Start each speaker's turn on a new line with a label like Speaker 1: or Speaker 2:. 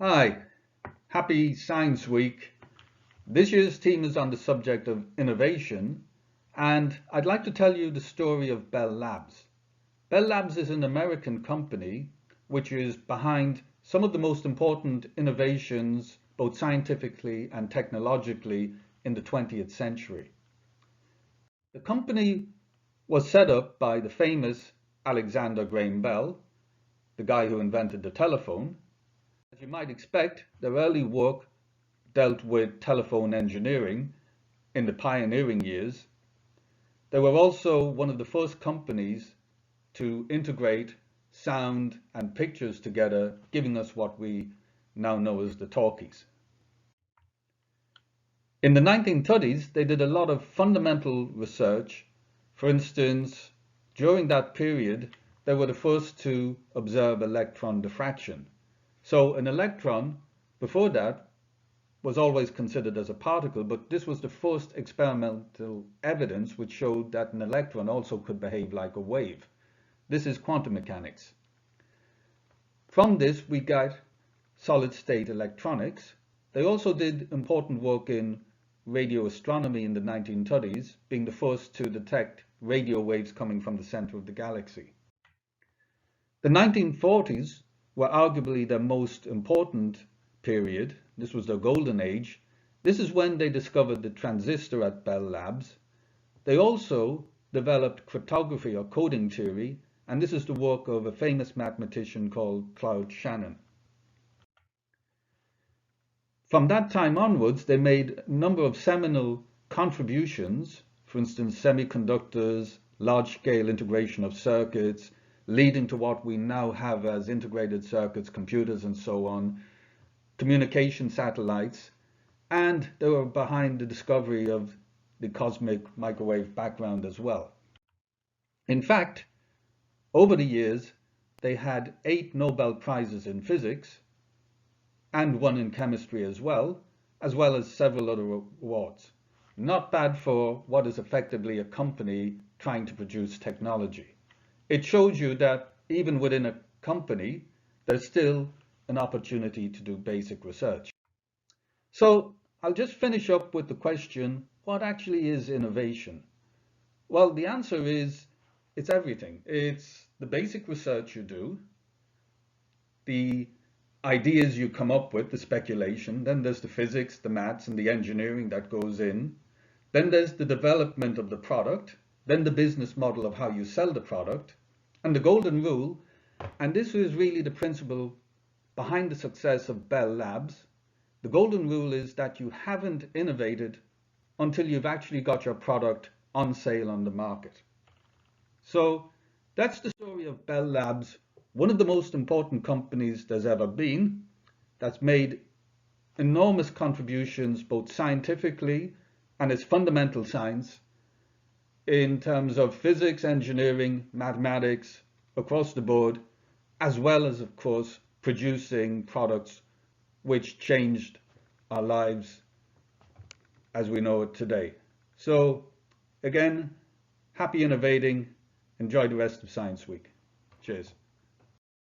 Speaker 1: Hi, happy Science Week. This year's theme is on the subject of innovation, and I'd like to tell you the story of Bell Labs. Bell Labs is an American company which is behind some of the most important innovations, both scientifically and technologically, in the 20th century. The company was set up by the famous Alexander Graham Bell, the guy who invented the telephone. As you might expect, their early work dealt with telephone engineering in the pioneering years. They were also one of the first companies to integrate sound and pictures together, giving us what we now know as the talkies. In the 1930s, they did a lot of fundamental research. For instance, during that period, they were the first to observe electron diffraction. So an electron, before that, was always considered as a particle, but this was the first experimental evidence which showed that an electron also could behave like a wave. This is quantum mechanics. From this, we got solid-state electronics. They also did important work in radio astronomy in the 1930s, being the first to detect radio waves coming from the center of the galaxy. The 1940s were arguably their most important period. This was their golden age. This is when they discovered the transistor at Bell Labs. They also developed cryptography or coding theory, and this is the work of a famous mathematician called Claude Shannon. From that time onwards, they made a number of seminal contributions, for instance, semiconductors, large-scale integration of circuits, leading to what we now have as integrated circuits, computers and so on, communication satellites, and they were behind the discovery of the cosmic microwave background as well. In fact, over the years, they had 8 Nobel Prizes in physics and 1 in chemistry as well as several other awards. Not bad for what is effectively a company trying to produce technology. It shows you that even within a company, there's still an opportunity to do basic research. So I'll just finish up with the question, what actually is innovation? Well, the answer is, it's everything. It's the basic research you do, the ideas you come up with, the speculation, then there's the physics, the maths, and the engineering that goes in. Then there's the development of the product, then the business model of how you sell the product, and the golden rule, and this is really the principle behind the success of Bell Labs. The golden rule is that you haven't innovated until you've actually got your product on sale on the market. So that's the story of Bell Labs, one of the most important companies there's ever been, that's made enormous contributions both scientifically and as fundamental science in terms of physics, engineering, mathematics, across the board, as well as, of course, producing products which changed our lives as we know it today. So, again, happy innovating. Enjoy the rest of Science Week. Cheers.